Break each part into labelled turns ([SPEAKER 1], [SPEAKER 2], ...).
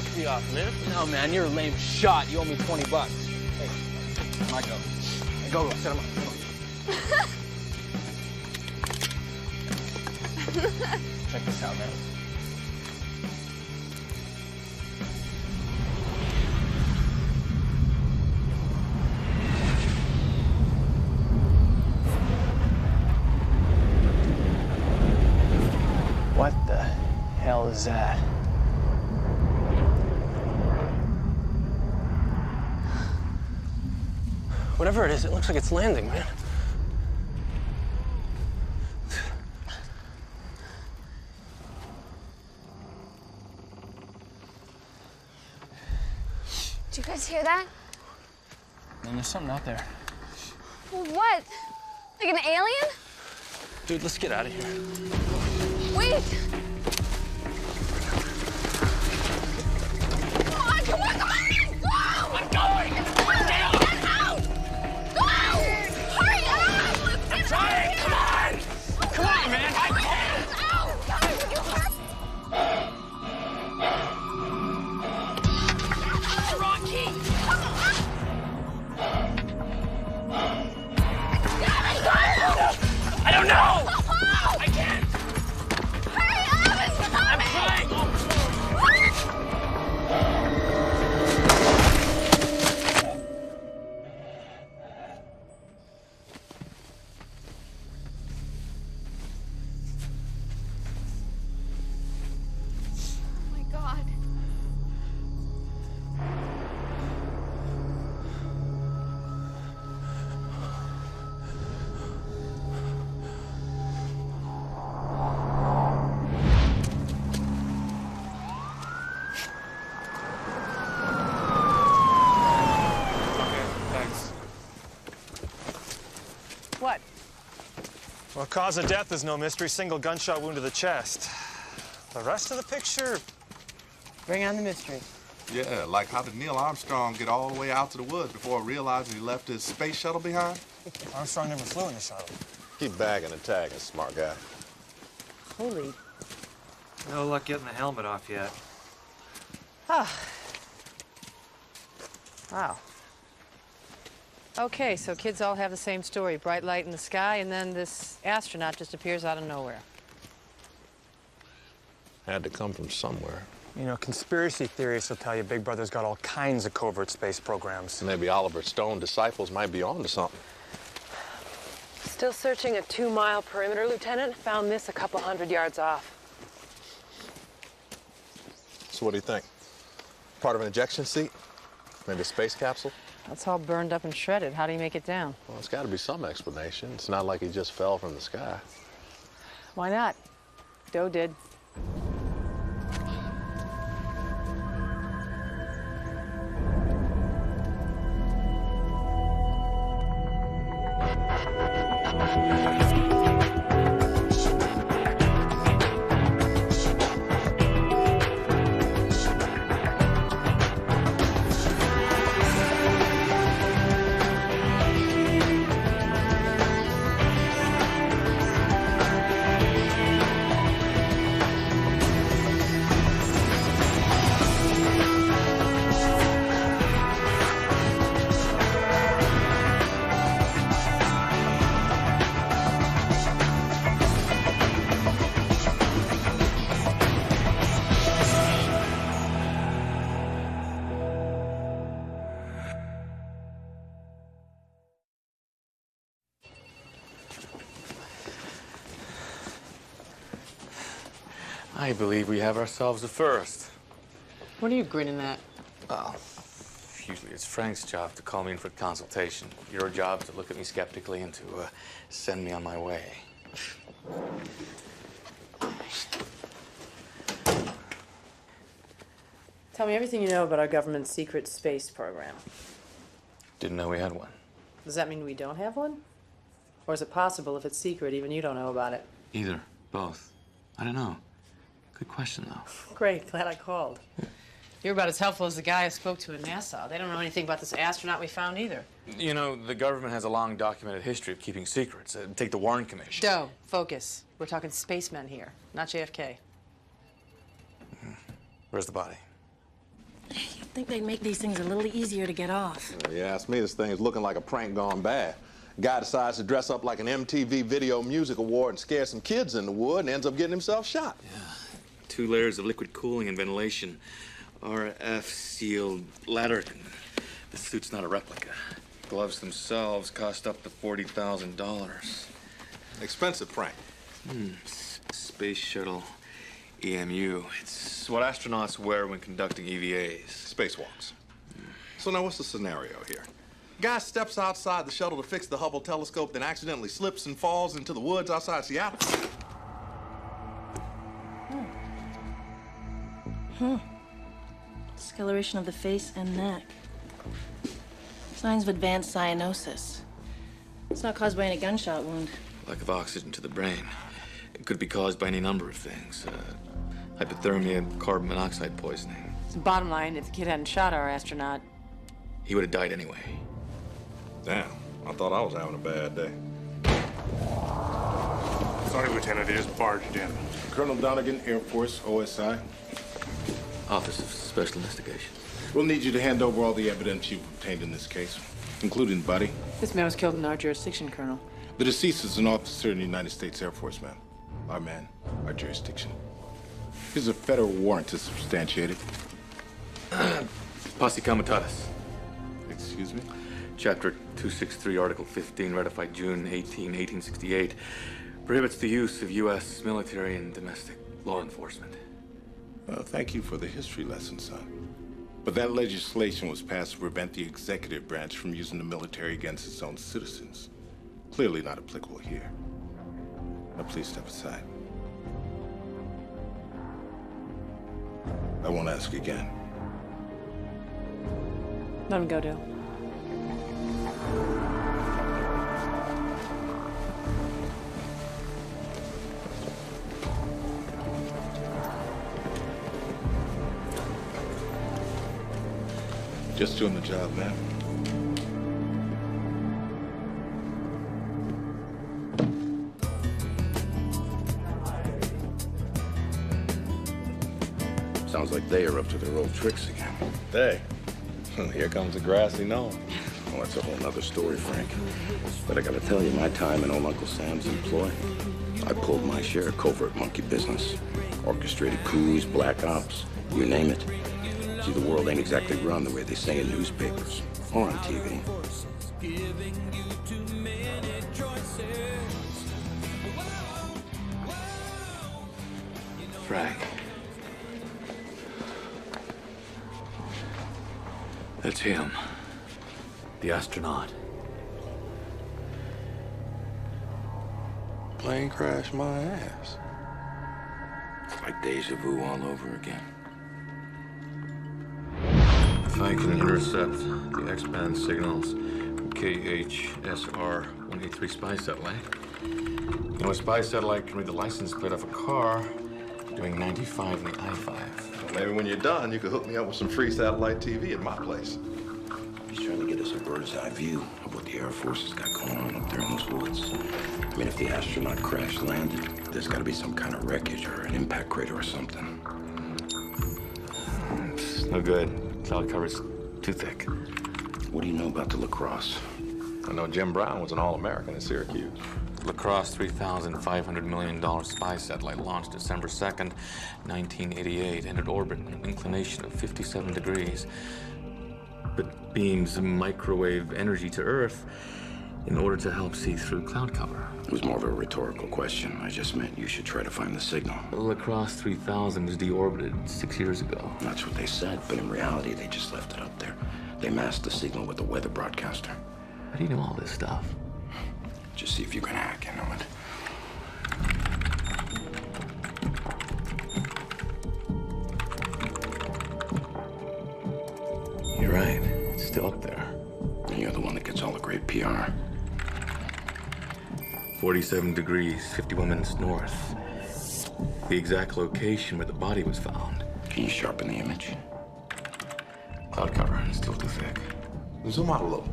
[SPEAKER 1] must be off, man.
[SPEAKER 2] No, man, you're a lame shot. You owe me 20 bucks. Hey, my go. Hey, go, set him up. Check this out, man. What the hell is that?
[SPEAKER 1] Whatever it is, it looks like it's landing, man.
[SPEAKER 3] Did you guys hear that?
[SPEAKER 2] Man, there's something out there.
[SPEAKER 3] What? Like an alien?
[SPEAKER 1] Dude, let's get out of here.
[SPEAKER 3] Wait! Come on, come on, come on! Go! I'm going! Get out! Go! Hurry up! Let's get
[SPEAKER 1] Trying! Come on! Come on, man! I can't!
[SPEAKER 3] Ow! Guys, did you hurt?
[SPEAKER 1] Wrong key! I don't know! I can't!
[SPEAKER 3] Hurry up! It's coming!
[SPEAKER 1] I'm trying!
[SPEAKER 3] Oh my God.
[SPEAKER 4] What?
[SPEAKER 5] Well, cause of death is no mystery. Single gunshot wound to the chest. The rest of the picture...
[SPEAKER 4] Bring on the mystery.
[SPEAKER 6] Yeah, like how did Neil Armstrong get all the way out to the woods before realizing he left his space shuttle behind?
[SPEAKER 5] Armstrong never flew in the shuttle.
[SPEAKER 7] Keep bagging and tagging, smart guy.
[SPEAKER 4] Holy.
[SPEAKER 8] No luck getting the helmet off yet.
[SPEAKER 4] Ah. Wow. Okay, so kids all have the same story. Bright light in the sky, and then this astronaut just appears out of nowhere.
[SPEAKER 7] Had to come from somewhere.
[SPEAKER 5] You know, conspiracy theorists will tell you Big Brother's got all kinds of covert space programs.
[SPEAKER 7] Maybe Oliver Stone disciples might be on to something.
[SPEAKER 4] Still searching a 2-mile perimeter, Lieutenant. Found this a couple 100 yards off.
[SPEAKER 7] So what do you think? Part of an ejection seat? Maybe a space capsule?
[SPEAKER 4] That's all burned up and shredded. How do you make it down?
[SPEAKER 7] Well, it's got to be some explanation. It's not like he just fell from the sky.
[SPEAKER 4] Why not? Doe did.
[SPEAKER 8] I believe we have ourselves a first.
[SPEAKER 4] What are you grinning at?
[SPEAKER 8] Well, usually it's Frank's job to call me in for consultation. Your job to look at me skeptically and to send me on my way.
[SPEAKER 4] Tell me everything you know about our government's secret space program.
[SPEAKER 8] Didn't know we had one.
[SPEAKER 4] Does that mean we don't have one? Or is it possible if it's secret, even you don't know about it?
[SPEAKER 8] Either. Both. I don't know. Good question, though.
[SPEAKER 4] Great, glad I called. You're about as helpful as the guy I spoke to in NASA. They don't know anything about this astronaut we found either.
[SPEAKER 8] You know, the government has a long documented history of keeping secrets. Take the Warren Commission.
[SPEAKER 4] Doe, focus. We're talking spacemen here, not JFK.
[SPEAKER 8] Where's the body?
[SPEAKER 9] You'd think they'd make these things a little easier to get off.
[SPEAKER 7] Well, you ask me, this thing is looking like a prank gone bad. Guy decides to dress up like an MTV Video Music Award and scare some kids in the wood and ends up getting himself shot.
[SPEAKER 8] Yeah. 2 layers of liquid cooling and ventilation. RF sealed ladder. The suit's not a replica. Gloves themselves cost up to $40,000.
[SPEAKER 7] Expensive prank.
[SPEAKER 8] Space shuttle EMU. It's what astronauts wear when conducting EVAs.
[SPEAKER 7] Spacewalks. So now what's the scenario here? Guy steps outside the shuttle to fix the Hubble telescope, then accidentally slips and falls into the woods outside Seattle.
[SPEAKER 9] Discoloration of the face and neck. Signs of advanced cyanosis. It's not caused by any gunshot wound.
[SPEAKER 8] Lack of oxygen to the brain. It could be caused by any number of things. Hypothermia, carbon monoxide poisoning.
[SPEAKER 4] So bottom line, if the kid hadn't shot our astronaut,
[SPEAKER 8] He would have died anyway.
[SPEAKER 7] Damn, I thought I was having a bad day.
[SPEAKER 10] Sorry, Lieutenant, it is barged in.
[SPEAKER 11] Colonel Donegan, Air Force, OSI.
[SPEAKER 8] Office of Special Investigation.
[SPEAKER 11] We'll need you to hand over all the evidence you've obtained in this case, including Buddy.
[SPEAKER 4] this man was killed in our jurisdiction, Colonel.
[SPEAKER 11] The deceased is an officer in the United States Air Force, ma'am. Our man, our jurisdiction. Here's a federal warrant to substantiate it.
[SPEAKER 8] Posse Comitatus.
[SPEAKER 11] Excuse me?
[SPEAKER 8] Chapter 263, Article 15, ratified June 18, 1868, prohibits the use of U.S. military and domestic law enforcement.
[SPEAKER 11] Well, thank you for the history lesson, son. But that legislation was passed to prevent the executive branch from using the military against its own citizens. Clearly not applicable here. Now, please step aside. I won't ask again.
[SPEAKER 4] Let him go, Dale.
[SPEAKER 11] Just doing the job, man.
[SPEAKER 12] Sounds like they are up to their old tricks again.
[SPEAKER 7] Hey, here comes the grassy knoll.
[SPEAKER 12] Well, that's a whole nother story, Frank. But I gotta tell you, my time in old Uncle Sam's employ, I pulled my share of covert monkey business. Orchestrated coups, black ops, you name it. See, the world ain't exactly run the way they say in newspapers or on TV.
[SPEAKER 8] Frank. That's him. The astronaut.
[SPEAKER 7] Plane crash my ass.
[SPEAKER 12] It's like deja vu all over again.
[SPEAKER 8] If I can intercept the X-band signals from KHSR-183 spy satellite. You know, a spy satellite can read the license plate off a car doing 95 in the I-5.
[SPEAKER 7] Well, maybe when you're done, you could hook me up with some free satellite TV at my place.
[SPEAKER 12] He's trying to get us a bird's eye view of what the Air Force has got going on up there in those woods. I mean, if the astronaut crash landed, there's got to be some kind of wreckage or an impact crater or something.
[SPEAKER 8] It's no good. Cloud cover's too thick.
[SPEAKER 12] What do you know about the lacrosse?
[SPEAKER 7] I know Jim Brown was an All-American at Syracuse.
[SPEAKER 8] Lacrosse $3,500 million spy satellite launched December 2nd, 1988, entered orbit at an inclination of 57 degrees, but beams microwave energy to Earth in order to help see through cloud cover.
[SPEAKER 12] It was more of a rhetorical question. I just meant you should try to find the signal.
[SPEAKER 8] Lacrosse 3000 was deorbited 6 years ago.
[SPEAKER 12] That's what they said, but in reality, they just left it up there. They masked the signal with a weather broadcaster.
[SPEAKER 8] How do you know all this stuff?
[SPEAKER 12] Just see if you can hack into it.
[SPEAKER 8] You're right. It's still up there.
[SPEAKER 12] And you're the one that gets all the great PR.
[SPEAKER 8] 47 degrees, 51 minutes north. The exact location where the body was found.
[SPEAKER 12] Can you sharpen the image?
[SPEAKER 8] Cloud cover, still too thick.
[SPEAKER 7] Zoom out a little.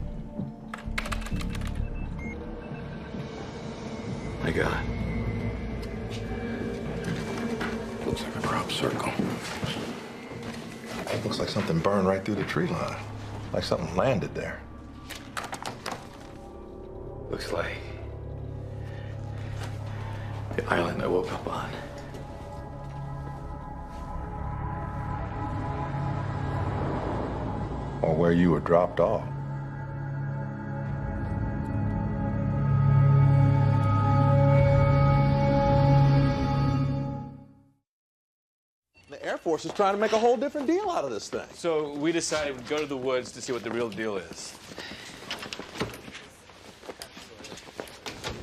[SPEAKER 8] I got it.
[SPEAKER 12] Looks like a crop circle.
[SPEAKER 7] It looks like something burned right through the tree line. Like something landed there.
[SPEAKER 8] Looks like the island I woke up on.
[SPEAKER 7] Or where you were dropped off. The Air Force is trying to make a whole different deal out of this thing.
[SPEAKER 2] So we decided we'd go to the woods to see what the real deal is.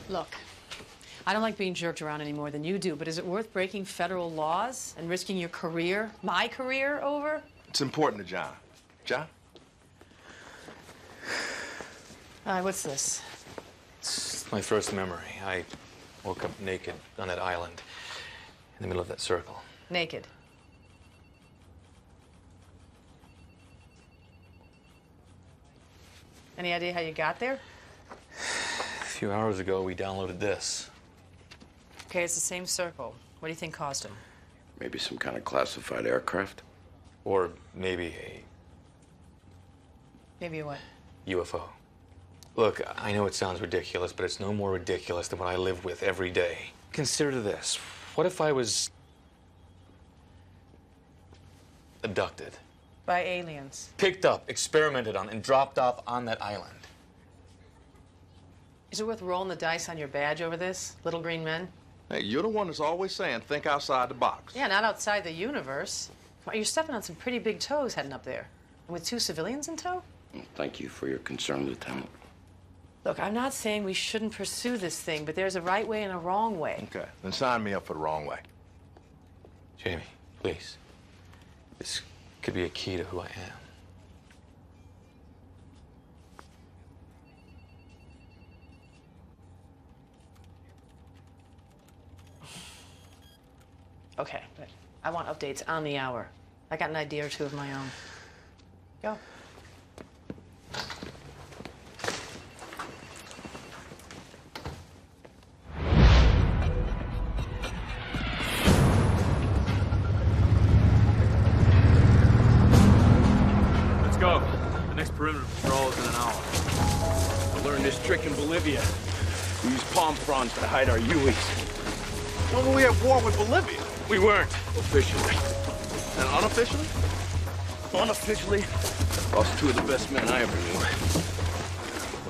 [SPEAKER 4] Look, I don't like being jerked around any more than you do, but is it worth breaking federal laws and risking your career, my career, over?
[SPEAKER 7] It's important to John. John?
[SPEAKER 4] All right, what's this?
[SPEAKER 8] It's my first memory. I woke up naked on that island in the middle of that circle.
[SPEAKER 4] Naked. Any idea how you got there?
[SPEAKER 8] A few hours ago, we downloaded this.
[SPEAKER 4] Okay, it's the same circle. What do you think caused him?
[SPEAKER 12] Maybe some kind of classified aircraft?
[SPEAKER 8] Or maybe a
[SPEAKER 4] Maybe a what?
[SPEAKER 8] UFO. Look, I know it sounds ridiculous, but it's no more ridiculous than what I live with every day. Consider this. What if I was abducted?
[SPEAKER 4] By aliens.
[SPEAKER 8] Picked up, experimented on, and dropped off on that island.
[SPEAKER 4] Is it worth rolling the dice on your badge over this, little green men?
[SPEAKER 7] Hey, you're the one that's always saying, think outside the box.
[SPEAKER 4] Yeah, not outside the universe. Well, you're stepping on some pretty big toes heading up there. And with 2 civilians in tow?
[SPEAKER 12] Well, thank you for your concern, Lieutenant.
[SPEAKER 4] Look, I'm not saying we shouldn't pursue this thing, but there's a right way and a wrong way.
[SPEAKER 7] Okay, then sign me up for the wrong way.
[SPEAKER 8] Jamie, please. This could be a key to who I am.
[SPEAKER 4] Okay, but I want updates on the hour. I got an idea or two of my own. Go.
[SPEAKER 2] Let's go. The next perimeter patrol is in an hour.
[SPEAKER 13] I learned this trick in Bolivia. We use palm fronds to hide our Uis.
[SPEAKER 7] When were we at war with Bolivia?
[SPEAKER 13] We weren't, officially.
[SPEAKER 7] And unofficially?
[SPEAKER 13] Unofficially, lost 2 of the best men I ever knew.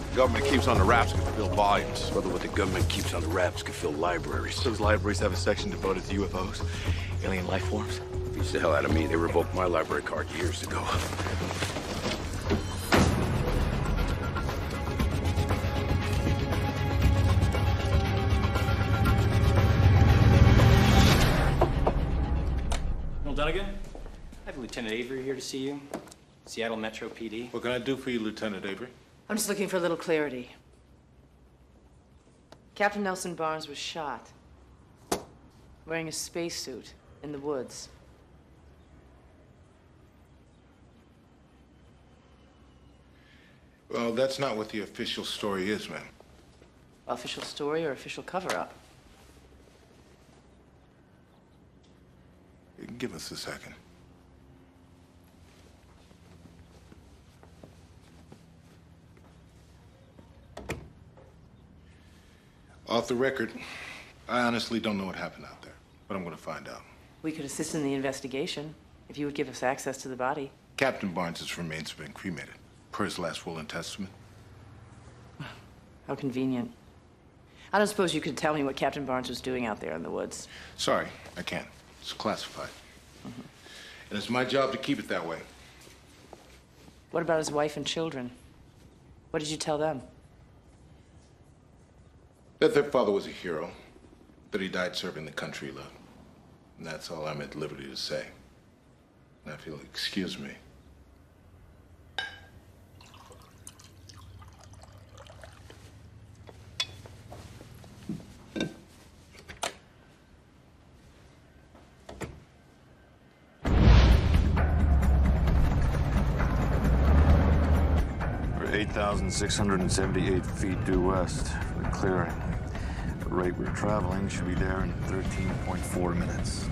[SPEAKER 7] The government keeps on the wraps to fill volumes.
[SPEAKER 13] Brother, what the government keeps on the wraps can fill libraries.
[SPEAKER 8] Those libraries have a section devoted to UFOs, alien life forms.
[SPEAKER 12] Beats the hell out of me. They revoked my library card years ago.
[SPEAKER 14] Dunnigan, I have Lieutenant Avery here to see you. Seattle Metro PD.
[SPEAKER 11] What can I do for you, Lieutenant Avery?
[SPEAKER 4] I'm just looking for a little clarity. Captain Nelson Barnes was shot, wearing a spacesuit in the woods.
[SPEAKER 11] Well, that's not what the official story is, ma'am.
[SPEAKER 4] Official story or official cover-up?
[SPEAKER 11] Give us a second. Off the record, I honestly don't know what happened out there, but I'm going to find out.
[SPEAKER 4] We could assist in the investigation if you would give us access to the body.
[SPEAKER 11] Captain Barnes's remains have been cremated, per his last will and testament.
[SPEAKER 4] How convenient. I don't suppose you could tell me what Captain Barnes was doing out there in the woods.
[SPEAKER 11] Sorry, I can't. It's classified. And it's my job to keep it that way.
[SPEAKER 4] What about his wife and children? What did you tell them?
[SPEAKER 11] That their father was a hero, that he died serving the country he loved. And that's all I'm at liberty to say. Now, if you'll excuse me.
[SPEAKER 8] We're 8,678 feet due west for the clearing. The rate we're traveling should be there in 13.4 minutes.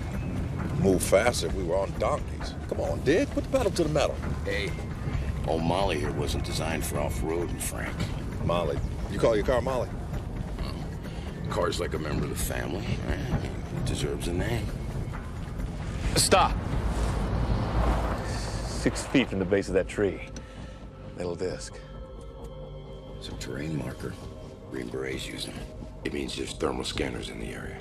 [SPEAKER 15] Move faster if we were on donkeys. Come on, Dick, put the pedal to the metal.
[SPEAKER 12] Hey, old Molly here wasn't designed for off-roading, Frank.
[SPEAKER 15] Molly. You call your car Molly?
[SPEAKER 12] Car's like a member of the family, right? It deserves a name.
[SPEAKER 8] Stop! 6 feet from the base of that tree. Metal disc.
[SPEAKER 12] It's a terrain marker. Green Berets use them. It means there's thermal scanners in the area.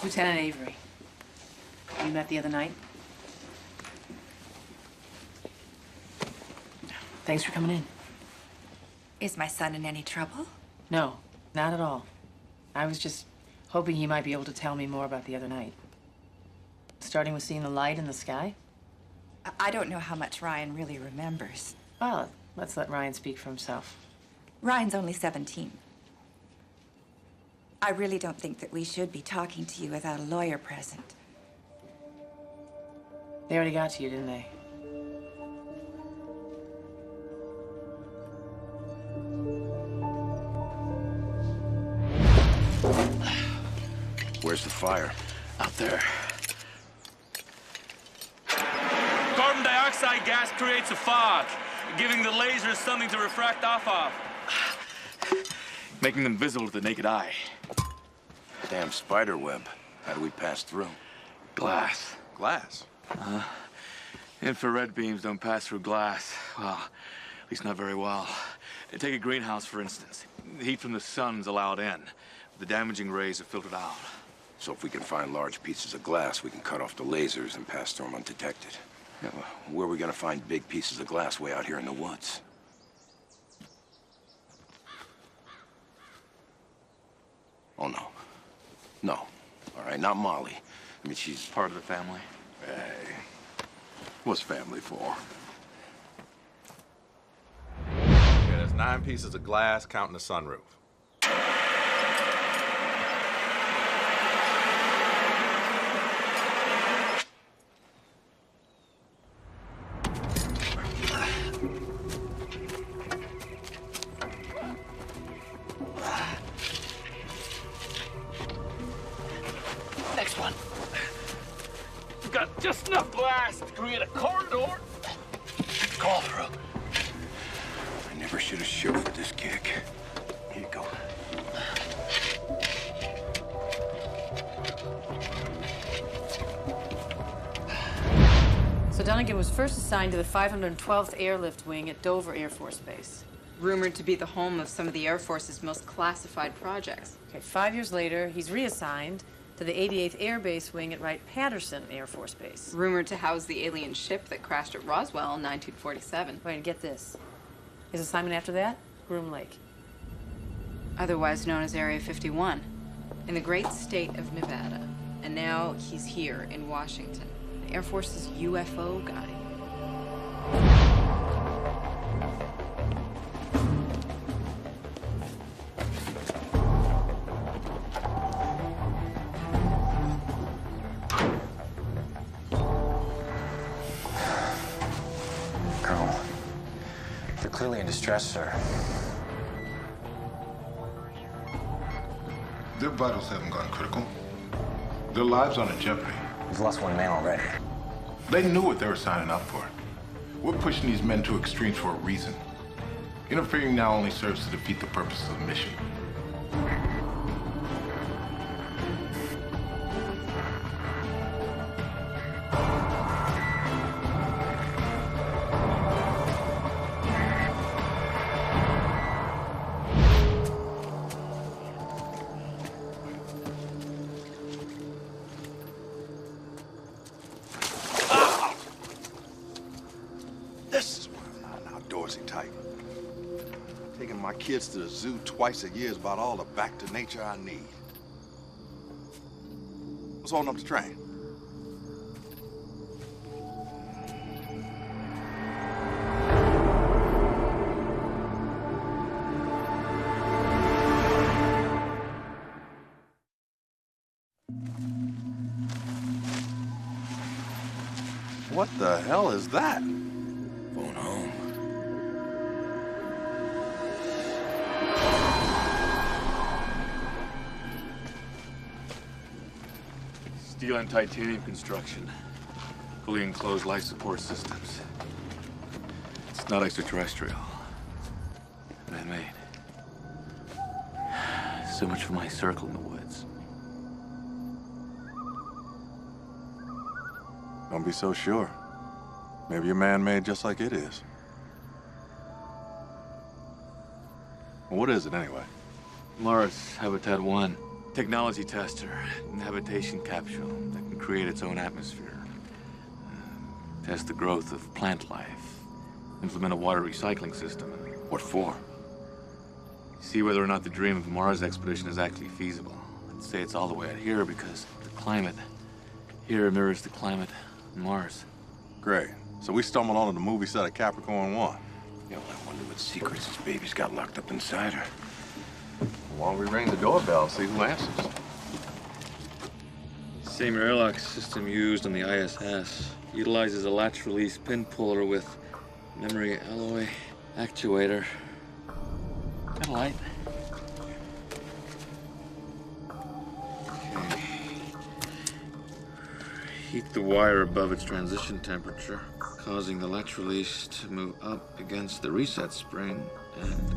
[SPEAKER 4] Lieutenant Avery. You met the other night? Thanks for coming in.
[SPEAKER 3] Is my son in any trouble?
[SPEAKER 4] No, not at all. I was just hoping he might be able to tell me more about the other night. Starting with seeing the light in the sky?
[SPEAKER 3] I don't know how much Ryan really remembers.
[SPEAKER 4] Well, let's let Ryan speak for himself.
[SPEAKER 3] Ryan's only 17. I really don't think that we should be talking to you without a lawyer present.
[SPEAKER 4] They already got to you, didn't they?
[SPEAKER 12] Where's the fire?
[SPEAKER 8] Out there.
[SPEAKER 1] Carbon dioxide gas creates a fog, giving the lasers something to refract off of.
[SPEAKER 8] Making them visible to the naked eye.
[SPEAKER 12] Damn spider web. How do we pass through?
[SPEAKER 8] Glass.
[SPEAKER 6] Glass?
[SPEAKER 8] Infrared beams don't pass through glass. Well, at least not very well. Take a greenhouse, for instance. The heat from the sun's allowed in. The damaging rays are filtered out.
[SPEAKER 12] So if we can find large pieces of glass, we can cut off the lasers and pass through them undetected. Yeah, well, where are we gonna find big pieces of glass way out here in the woods? Oh, no. No. All right, not Molly. I mean, she's
[SPEAKER 8] part of the family.
[SPEAKER 6] Hey, what's family for? Yeah, there's 9 pieces of glass counting the sunroof.
[SPEAKER 1] Next one. We've got just enough glass to create a corridor. Call through.
[SPEAKER 12] I never should have chauffeured this kick. Here you go.
[SPEAKER 4] So Dunnigan was first assigned to the 512th Airlift Wing at Dover Air Force Base.
[SPEAKER 16] Rumored to be the home of some of the Air Force's most classified projects.
[SPEAKER 4] Okay, 5 years later, he's reassigned to the 88th Air Base Wing at Wright-Patterson Air Force Base.
[SPEAKER 16] Rumored to house the alien ship that crashed at Roswell in 1947.
[SPEAKER 4] Wait, and get this. His assignment after that? Groom Lake.
[SPEAKER 16] Otherwise known as Area 51, in the great state of Nevada. And now he's here in Washington, the Air Force's UFO guy.
[SPEAKER 14] Colonel, they're clearly in distress, sir.
[SPEAKER 11] Their vitals haven't gone critical. Their lives are in jeopardy.
[SPEAKER 14] We've lost 1 man already.
[SPEAKER 11] They knew what they were signing up for. We're pushing these men to extremes for a reason. Interfering now only serves to defeat the purpose of the mission.
[SPEAKER 7] This is why I'm not an outdoorsy type. Taking my kids to the zoo twice a year is about all the back to nature I need. What's holding up the train? What the hell is that?
[SPEAKER 12] Phone home.
[SPEAKER 8] Steel and titanium construction. Fully enclosed life support systems. It's not extraterrestrial. Man-made. So much for my circle in the woods.
[SPEAKER 6] Don't be so sure. Maybe you're man-made just like it is. Well, what is it, anyway?
[SPEAKER 8] Mars Habitat 1. Technology tester. Habitation capsule that can create its own atmosphere. Test the growth of plant life. Implement a water recycling system.
[SPEAKER 12] What for?
[SPEAKER 8] See whether or not the dream of a Mars expedition is actually feasible. I'd say it's all the way out here because the climate here mirrors the climate on Mars.
[SPEAKER 6] Great. So we stumbled onto the movie set of Capricorn 1.
[SPEAKER 12] Yeah, well, I wonder what secrets this baby's got locked up inside her.
[SPEAKER 6] Why don't we ring the doorbell and see who answers?
[SPEAKER 8] Same airlock system used on the ISS. Utilizes a latch release pin puller with memory alloy actuator. Got a light. Okay. Heat the wire above its transition temperature, causing the latch release to move up against the reset spring and...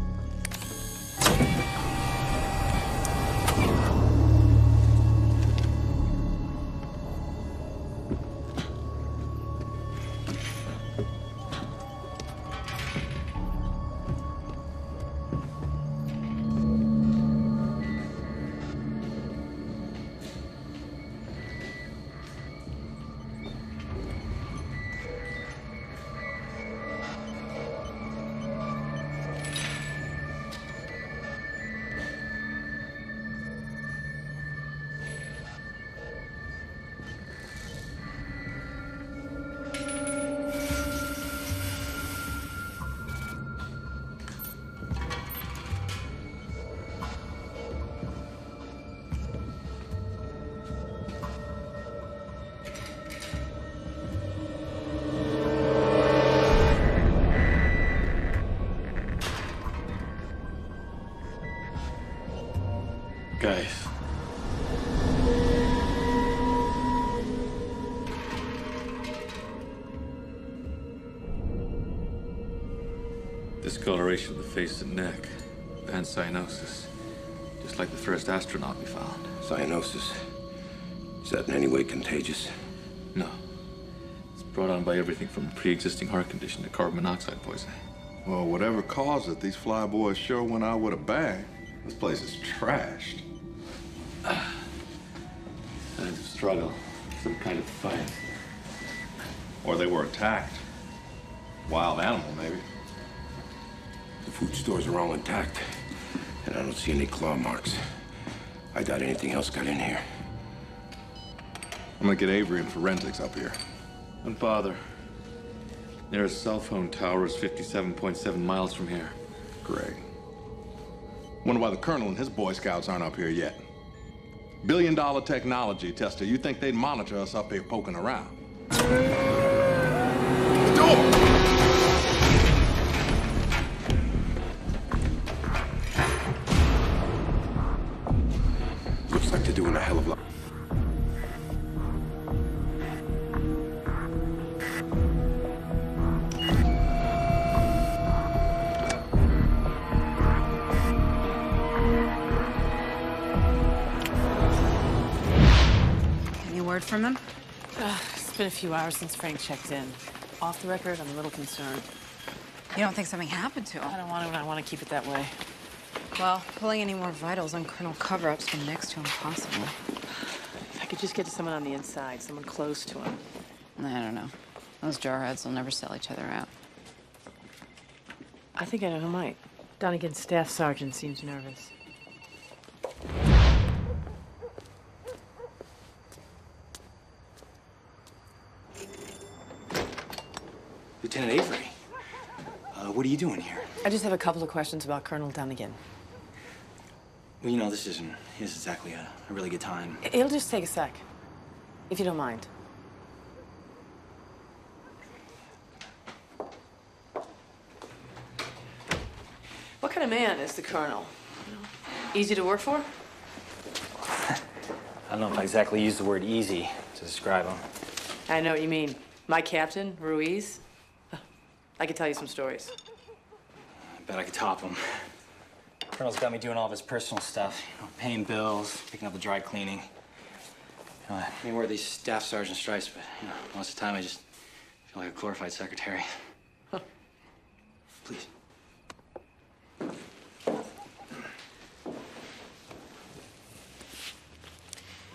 [SPEAKER 8] Guys. Discoloration of the face and neck. Advanced cyanosis. Just like the first astronaut we found.
[SPEAKER 12] Cyanosis? Is that in any way contagious?
[SPEAKER 8] No. It's brought on by everything from a pre-existing heart condition to carbon monoxide poisoning.
[SPEAKER 6] Well, whatever caused it, these flyboys sure went out with a bang. This place is trashed.
[SPEAKER 8] Signs of struggle. Some kind of fight.
[SPEAKER 6] Or they were attacked. Wild animal, maybe.
[SPEAKER 12] The food stores are all intact, and I don't see any claw marks. I doubt anything else got in here.
[SPEAKER 6] I'm gonna get Avery and forensics up here.
[SPEAKER 8] Don't bother. Nearest cell phone tower is 57.7 miles from here.
[SPEAKER 6] Great. Wonder why the Colonel and his Boy Scouts aren't up here yet. Billion-dollar technology tester. You think they'd monitor us up here poking around?
[SPEAKER 12] Looks like they're doing a hell of a lot.
[SPEAKER 16] Word from him?
[SPEAKER 4] It's been a few hours since Frank checked in. Off the record, I'm a little concerned.
[SPEAKER 16] You don't think something happened to him?
[SPEAKER 4] I don't want to, and I want to keep it that way.
[SPEAKER 16] Well, pulling any more vitals on Colonel cover-up's been next to impossible.
[SPEAKER 4] If I could just get to someone on the inside, someone close to him.
[SPEAKER 16] I don't know. Those jarheads will never sell each other out.
[SPEAKER 4] I think I know who might. Donegan's staff sergeant seems nervous.
[SPEAKER 14] Lieutenant Avery, what are you doing here?
[SPEAKER 4] I just have a couple of questions about Colonel Donegan.
[SPEAKER 14] Well, you know, this isn't exactly a really good time.
[SPEAKER 4] It'll just take a sec, if you don't mind. What kind of man is the Colonel? Easy to work for?
[SPEAKER 14] I don't know if I exactly use the word easy to describe him.
[SPEAKER 4] I know what you mean. My captain, Ruiz, I could tell you some stories.
[SPEAKER 14] I bet I could top him. Colonel's got me doing all of his personal stuff, you know, paying bills, picking up the dry cleaning. You know, I may wear these staff sergeant stripes, but you know, most of the time I just feel like a glorified secretary. Please.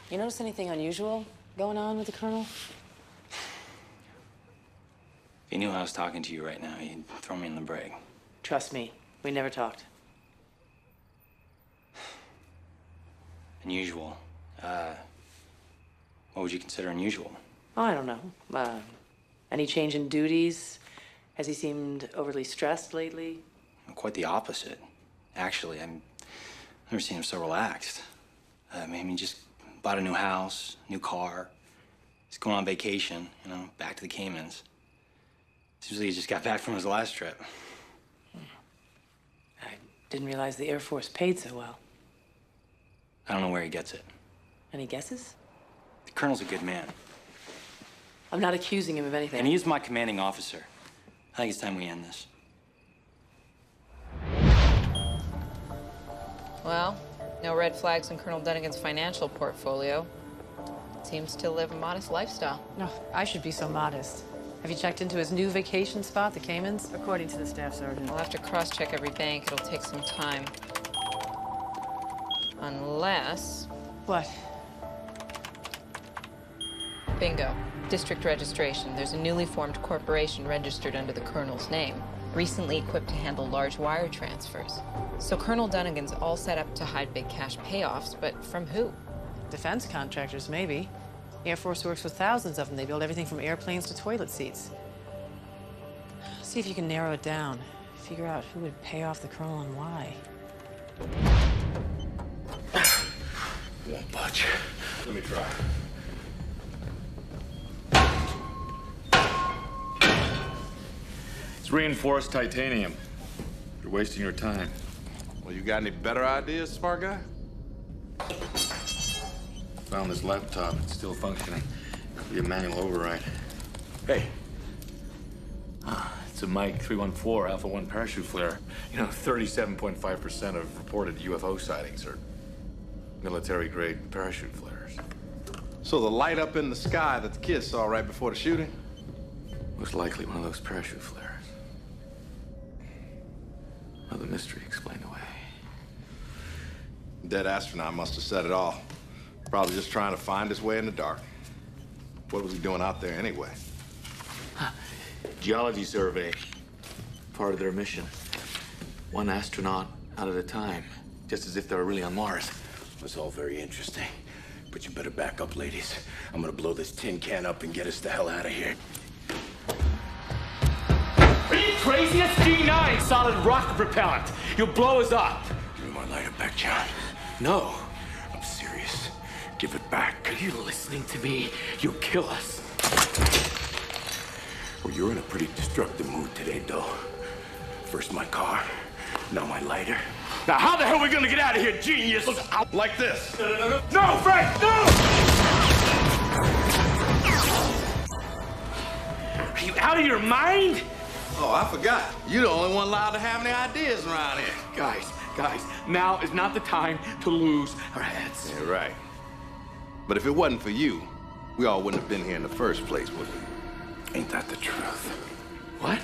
[SPEAKER 4] You notice anything unusual going on with the Colonel?
[SPEAKER 14] If he knew I was talking to you right now, he'd throw me in the brig.
[SPEAKER 4] Trust me, we never talked.
[SPEAKER 14] Unusual. What would you consider unusual?
[SPEAKER 4] Oh, I don't know. Any change in duties? Has he seemed overly stressed lately?
[SPEAKER 14] Quite the opposite. Actually, I've never seen him so relaxed. I mean, he just bought a new house, new car. He's going on vacation, you know, back to the Caymans. Seems like he just got back from his last trip.
[SPEAKER 4] I didn't realize the Air Force paid so well.
[SPEAKER 14] I don't know where he gets it.
[SPEAKER 4] Any guesses?
[SPEAKER 14] The Colonel's a good man.
[SPEAKER 4] I'm not accusing him of anything.
[SPEAKER 14] And he is my commanding officer. I think it's time we end this.
[SPEAKER 16] Well, no red flags in Colonel Dunnigan's financial portfolio. Seems to live a modest lifestyle.
[SPEAKER 4] No, I should be so modest. Have you checked into his new vacation spot, the Caymans? According to the staff sergeant.
[SPEAKER 16] I'll have to cross-check every bank. It'll take some time. Unless...
[SPEAKER 4] What?
[SPEAKER 16] Bingo. District registration. There's a newly formed corporation registered under the Colonel's name, recently equipped to handle large wire transfers. So Colonel Dunnigan's all set up to hide big cash payoffs, but from who?
[SPEAKER 4] Defense contractors, maybe. Air Force works with thousands of them. They build everything from airplanes to toilet seats. See if you can narrow it down. Figure out who would pay off the Colonel and why.
[SPEAKER 11] Won't budge. Let me try.
[SPEAKER 8] It's reinforced titanium. You're wasting your time.
[SPEAKER 7] Well, you got any better ideas, smart guy?
[SPEAKER 8] Found this laptop. It's still functioning. Could be a manual override. Hey. It's a Mike 314 Alpha 1 parachute flare. You know, 37.5% of reported UFO sightings are military-grade parachute flares.
[SPEAKER 7] So the light up in the sky that the kids saw right before the shooting?
[SPEAKER 8] Most likely one of those parachute flares. Another mystery explained away.
[SPEAKER 7] Dead astronaut must have set it off. Probably just trying to find his way in the dark. What was he doing out there anyway?
[SPEAKER 8] Geology survey. Part of their mission. One astronaut out at a time. Just as if they were really on Mars.
[SPEAKER 12] That's all very interesting. But you better back up, ladies. I'm gonna blow this tin can up and get us the hell out of here.
[SPEAKER 1] Are you crazy? It's D9, solid rocket propellant. You'll blow us up.
[SPEAKER 12] Give me my lighter back, John. No, I'm serious. Give it back.
[SPEAKER 1] Are you listening to me? You'll kill us.
[SPEAKER 12] Well, you're in a pretty destructive mood today, Doe. First my car, now my lighter.
[SPEAKER 1] Now, how the hell are we gonna get out of here, genius?
[SPEAKER 7] Look out like this.
[SPEAKER 1] No, Frank, no! Are you out of your mind?
[SPEAKER 7] Oh, I forgot. You're the only one allowed to have any ideas around here.
[SPEAKER 1] Guys, now is not the time to lose our heads.
[SPEAKER 7] Yeah, right. But if it wasn't for you, we all wouldn't have been here in the first place, would we?
[SPEAKER 12] Ain't that the truth?
[SPEAKER 1] What?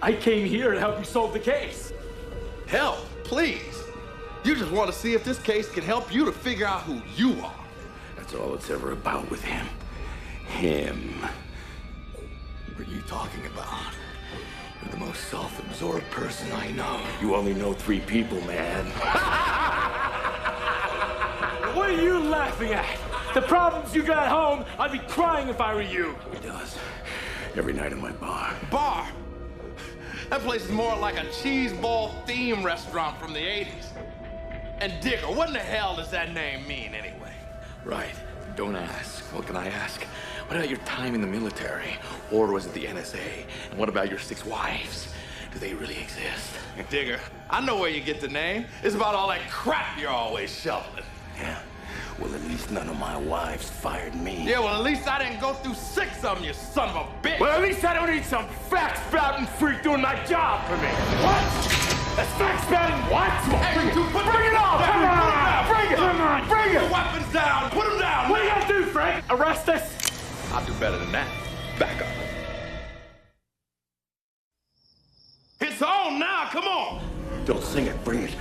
[SPEAKER 1] I came here to help you solve the case.
[SPEAKER 7] Help, please. You just want to see if this case can help you to figure out who you are.
[SPEAKER 12] That's all it's ever about with him. Him.
[SPEAKER 8] What are you talking about? You're the most self-absorbed person I know.
[SPEAKER 12] You only know 3 people, man.
[SPEAKER 1] What are you laughing at? The problems you got at home, I'd be crying if I were you.
[SPEAKER 12] He does. Every night in my bar.
[SPEAKER 7] Bar? That place is more like a cheese ball theme restaurant from the 80s. And Digger, what in the hell does that name mean anyway?
[SPEAKER 8] Right. Don't ask. What can I ask? What about your time in the military? Or was it the NSA? And what about your 6 wives? Do they really exist?
[SPEAKER 7] Digger, I know where you get the name. It's about all that crap you're always shoveling.
[SPEAKER 12] Yeah. Well, at least none of my wives fired me.
[SPEAKER 13] Yeah, well, at least I didn't go through 6 of them, you son of a bitch.
[SPEAKER 1] Well, at least I don't need some fact spouting freak doing my job for me. What? That's fact spouting what?
[SPEAKER 13] Hey,
[SPEAKER 1] Bring it on!
[SPEAKER 13] Come on!
[SPEAKER 1] Bring it! Come on! Bring
[SPEAKER 13] Put
[SPEAKER 1] it!
[SPEAKER 13] the weapons down! Put them down!
[SPEAKER 1] What are you gonna do, Frank? Arrest us?
[SPEAKER 13] I'll do better than that. Back up. It's on now, come on!
[SPEAKER 12] Don't sing it, bring it.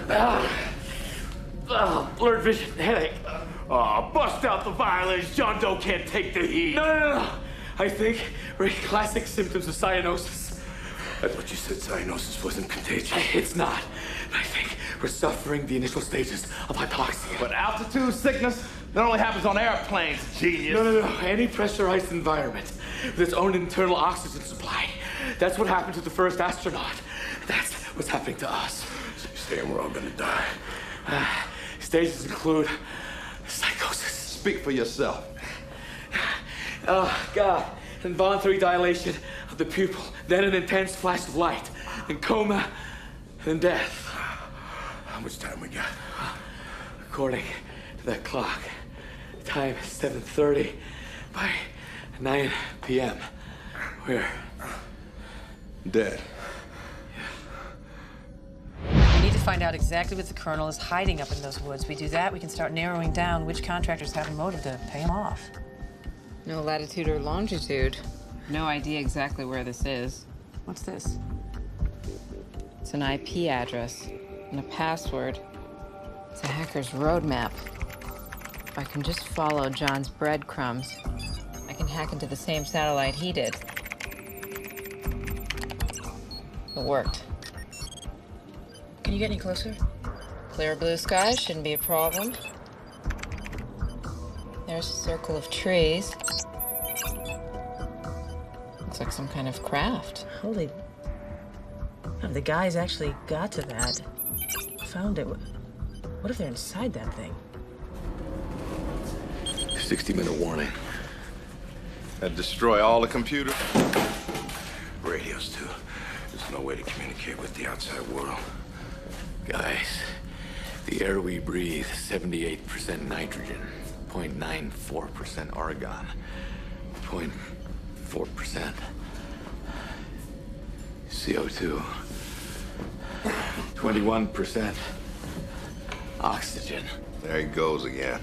[SPEAKER 1] Blurred vision, headache. Bust out the violins. John Doe can't take the heat. No. I think we're classic symptoms of cyanosis.
[SPEAKER 12] I thought you said cyanosis wasn't contagious.
[SPEAKER 1] It's not. I think we're suffering the initial stages of hypoxia.
[SPEAKER 13] But altitude sickness, that only happens on airplanes, genius.
[SPEAKER 1] No. Any pressurized environment with its own internal oxygen supply. That's what happened to the first astronaut. That's what's happening to us.
[SPEAKER 12] So you're saying we're all gonna die?
[SPEAKER 1] Stages include psychosis.
[SPEAKER 7] Speak for yourself.
[SPEAKER 1] God. Involuntary dilation of the pupil, then an intense flash of light, then coma, then death.
[SPEAKER 12] How much time we got?
[SPEAKER 1] According to that clock, the time is 7:30. By 9 p.m., we're
[SPEAKER 7] dead.
[SPEAKER 4] We need to find out exactly what the Colonel is hiding up in those woods. We do that, we can start narrowing down which contractors have a motive to pay him off.
[SPEAKER 16] No latitude or longitude. No idea exactly where this is.
[SPEAKER 4] What's this?
[SPEAKER 16] It's an IP address and a password. It's a hacker's roadmap. If I can just follow John's breadcrumbs, I can hack into the same satellite he did. It worked.
[SPEAKER 4] Can you get any closer?
[SPEAKER 16] Clear blue sky shouldn't be a problem. There's a circle of trees. Looks like some kind of craft.
[SPEAKER 4] Holy... Oh, the guys actually got to that. Found it. What if they're inside that thing?
[SPEAKER 12] 60-minute warning.
[SPEAKER 7] That destroy all the computers?
[SPEAKER 12] Radios, too. There's no way to communicate with the outside world. Guys, the air we breathe, 78% nitrogen, 0.94% argon, 0.4% CO2, 21% oxygen.
[SPEAKER 7] There he goes again.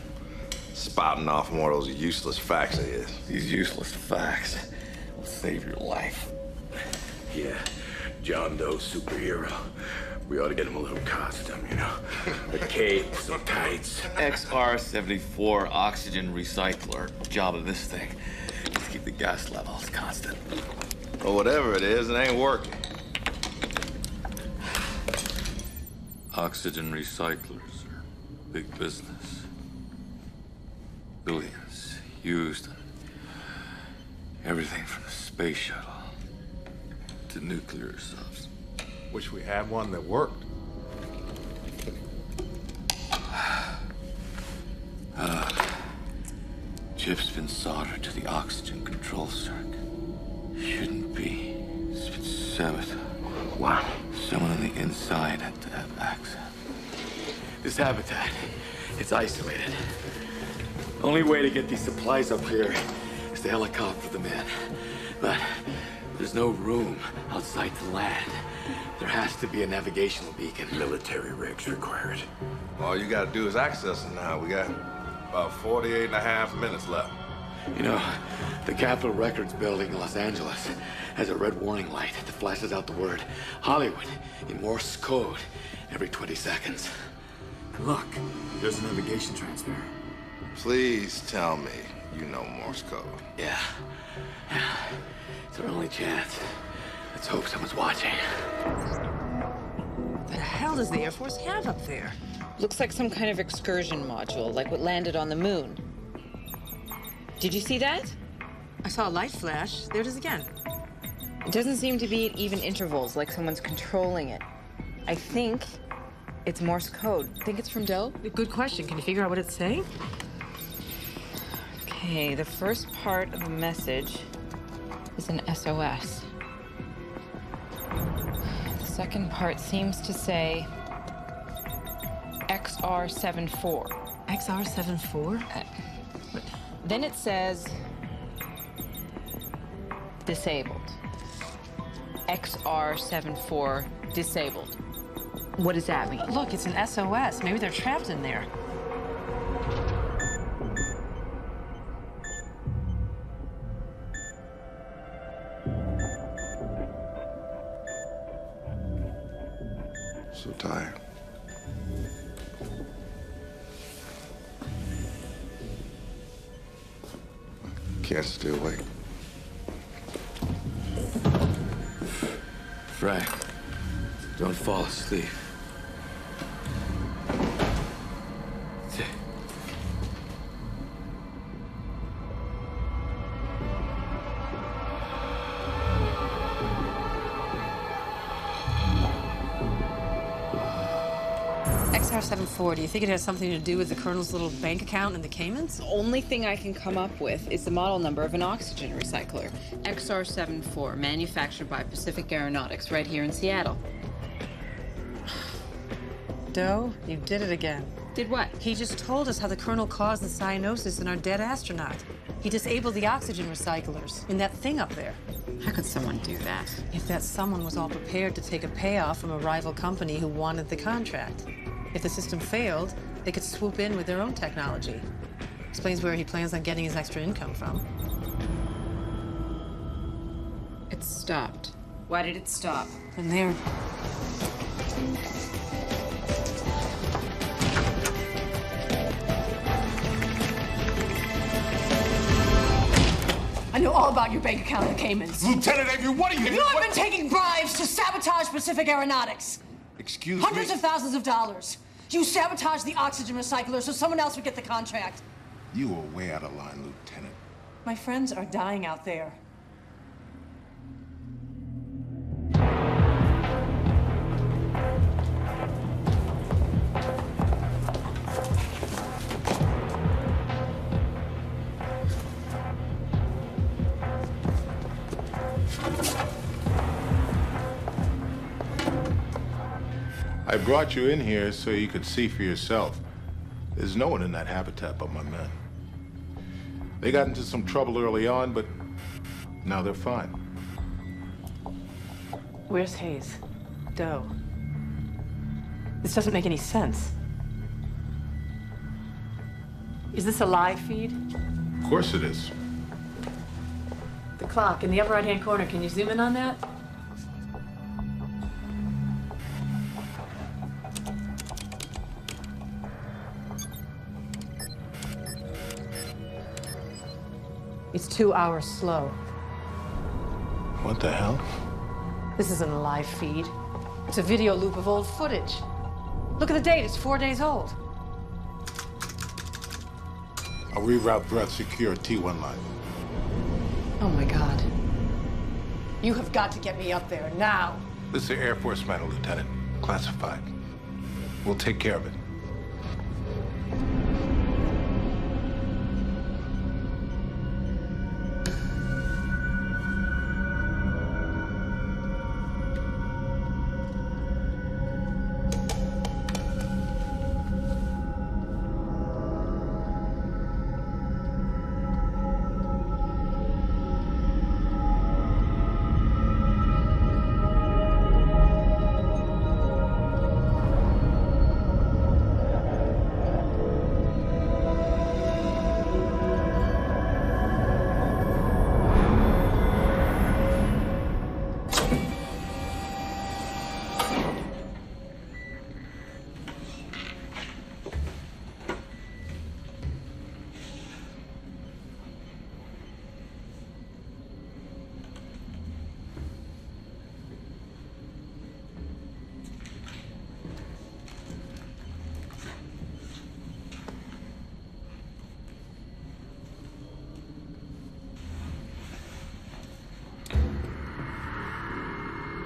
[SPEAKER 7] Spouting off more of those useless facts of his.
[SPEAKER 12] These useless facts will save your life. Yeah, John Doe superhero. We ought to get him a little costume, you know? A cape, some tights.
[SPEAKER 8] XR-74 oxygen recycler. Job of this thing is to keep the gas levels constant.
[SPEAKER 7] Well, whatever it is, it ain't working.
[SPEAKER 8] Oxygen recyclers are big business. Billions used on everything from the space shuttle to nuclear subs.
[SPEAKER 6] Wish we had one that worked.
[SPEAKER 8] Chip's been soldered to the oxygen control circuit. Shouldn't be. It's been severed.
[SPEAKER 12] What?
[SPEAKER 8] Someone on the inside had to have access.
[SPEAKER 1] This habitat, it's isolated. Only way to get these supplies up here is to helicopter them in. But there's no room outside to land. There has to be a navigational beacon.
[SPEAKER 12] Military rigs required.
[SPEAKER 7] All you gotta do is access it now. We got about 48.5 minutes left.
[SPEAKER 1] You know, the Capitol Records building in Los Angeles has a red warning light that flashes out the word Hollywood in Morse code every 20 seconds. Look, there's a navigation transmitter.
[SPEAKER 7] Please tell me you know Morse code.
[SPEAKER 1] Yeah. It's our only chance. Let's hope someone's watching.
[SPEAKER 4] What the hell does the Air Force have up there?
[SPEAKER 16] Looks like some kind of excursion module, like what landed on the moon. Did you see that?
[SPEAKER 4] I saw a light flash. There it is again.
[SPEAKER 16] It doesn't seem to be at even intervals, like someone's controlling it. I think it's Morse code. Think it's from Doe?
[SPEAKER 4] Good question. Can you figure out what it's saying?
[SPEAKER 16] Okay, the first part of the message is an SOS. The second part seems to say XR-74.
[SPEAKER 4] XR74?
[SPEAKER 16] Then it says disabled. XR74 disabled. What does that mean?
[SPEAKER 4] Look, it's an SOS. Maybe they're trapped in there.
[SPEAKER 11] So tired. Can't stay awake.
[SPEAKER 1] Frank, don't fall asleep.
[SPEAKER 4] XR74, do you think it has something to do with the Colonel's little bank account in the Caymans?
[SPEAKER 16] The only thing I can come up with is the model number of an oxygen recycler. XR74, manufactured by Pacific Aeronautics right here in Seattle.
[SPEAKER 4] Doe, you did it again.
[SPEAKER 16] Did what?
[SPEAKER 4] He just told us how the Colonel caused the cyanosis in our dead astronaut. He disabled the oxygen recyclers in that thing up there.
[SPEAKER 16] How could someone do that?
[SPEAKER 4] If that someone was all prepared to take a payoff from a rival company who wanted the contract. If the system failed, they could swoop in with their own technology. Explains where he plans on getting his extra income from.
[SPEAKER 16] It stopped. Why did it stop?
[SPEAKER 4] And there.
[SPEAKER 17] I know all about your bank account in the Caymans.
[SPEAKER 15] Lieutenant Avery, what are you?
[SPEAKER 17] You have been taking bribes to sabotage Pacific Aeronautics.
[SPEAKER 15] Excuse
[SPEAKER 17] Hundreds
[SPEAKER 15] me?
[SPEAKER 17] of thousands of dollars. You sabotaged the oxygen recycler so someone else would get the contract.
[SPEAKER 11] You were way out of line, Lieutenant.
[SPEAKER 17] My friends are dying out there.
[SPEAKER 11] I brought you in here so you could see for yourself. There's no one in that habitat but my men. They got into some trouble early on, but now they're fine.
[SPEAKER 4] Where's Hayes? Doe. This doesn't make any sense. Is this a live feed?
[SPEAKER 11] Of course it is.
[SPEAKER 4] The clock in the upper right-hand corner, can you zoom in on that? It's 2 hours slow.
[SPEAKER 11] What the hell?
[SPEAKER 4] This isn't a live feed. It's a video loop of old footage. Look at the date, it's 4 days old.
[SPEAKER 11] I'll reroute threat secure T1 line.
[SPEAKER 4] Oh my God. You have got to get me up there now.
[SPEAKER 11] This is the Air Force matter, Lieutenant. Classified. We'll take care of it.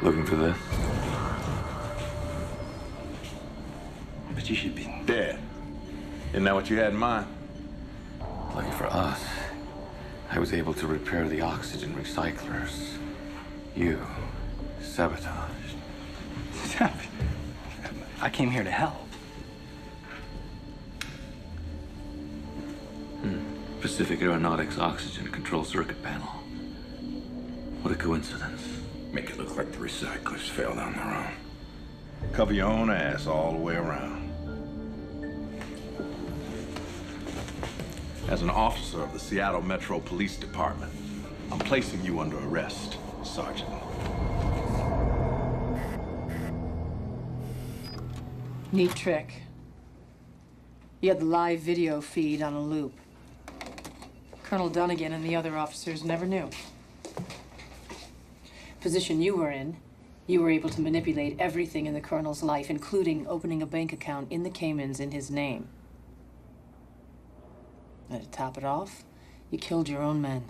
[SPEAKER 1] Looking for this?
[SPEAKER 12] But you should be
[SPEAKER 1] Dead. Isn't that what you had in mind? Lucky for us, I was able to repair the oxygen recyclers. You sabotaged.
[SPEAKER 14] I came here to help.
[SPEAKER 8] Pacific Aeronautics oxygen control circuit panel. What a coincidence.
[SPEAKER 12] Make it look like the recyclers fell down their own.
[SPEAKER 11] Cover your own ass all the way around. As an officer of the Seattle Metro Police Department, I'm placing you under arrest, Sergeant.
[SPEAKER 17] Neat trick. You had the live video feed on a loop. Colonel Dunnigan and the other officers never knew. Position you were in, you were able to manipulate everything in the Colonel's life, including opening a bank account in the Caymans in his name. And to top it off, you killed your own men.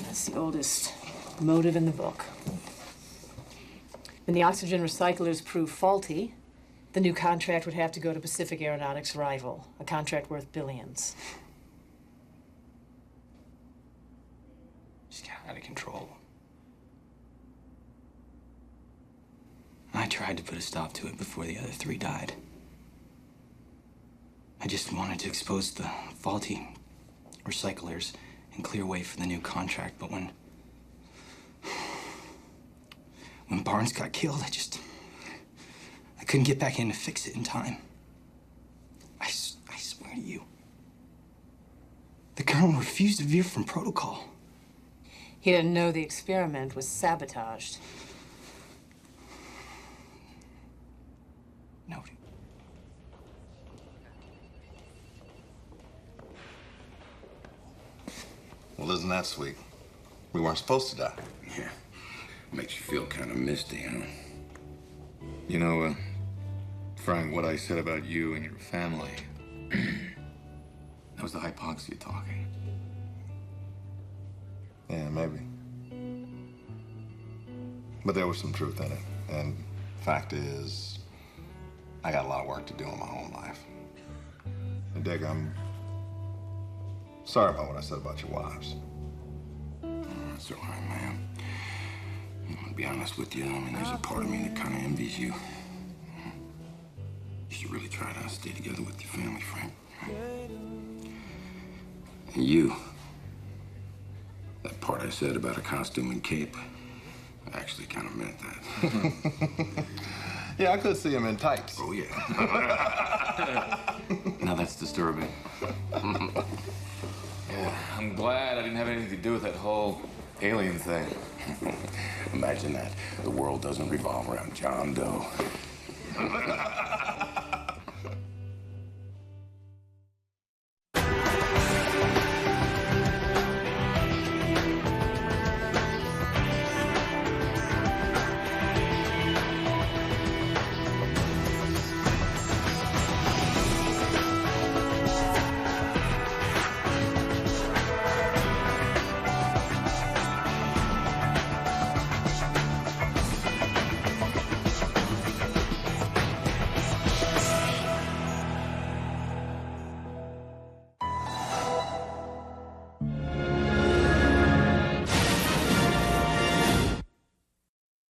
[SPEAKER 17] That's the oldest motive in the book. When the oxygen recyclers prove faulty, the new contract would have to go to Pacific Aeronautics' rival, a contract worth billions.
[SPEAKER 14] Just got out of control. I tried to put a stop to it before the other three died. I just wanted to expose the faulty recyclers and clear way for the new contract, but when Barnes got killed, I couldn't get back in to fix it in time. I swear to you, the Colonel refused to veer from protocol.
[SPEAKER 17] He didn't know the experiment was sabotaged.
[SPEAKER 14] No.
[SPEAKER 11] Well, isn't that sweet? We weren't supposed to die.
[SPEAKER 12] Yeah. Makes you feel kind of misty, huh?
[SPEAKER 8] You know, Frank, what I said about you and your family, that was the hypoxia talking.
[SPEAKER 11] Yeah, maybe. But there was some truth in it. And fact is, I got a lot of work to do in my own life. And Dick, I'm sorry about what I said about your wives.
[SPEAKER 12] That's all right, man. To be honest with you, I mean, there's a part of me that kind of envies you. You should really try to stay together with your family, Frank. And you, that part I said about a costume and cape, I actually kind of meant that.
[SPEAKER 11] Yeah, I could see him in tights.
[SPEAKER 12] Oh, yeah.
[SPEAKER 8] Now that's disturbing. Yeah, I'm glad I didn't have anything to do with that whole alien thing.
[SPEAKER 12] Imagine that. The world doesn't revolve around John Doe.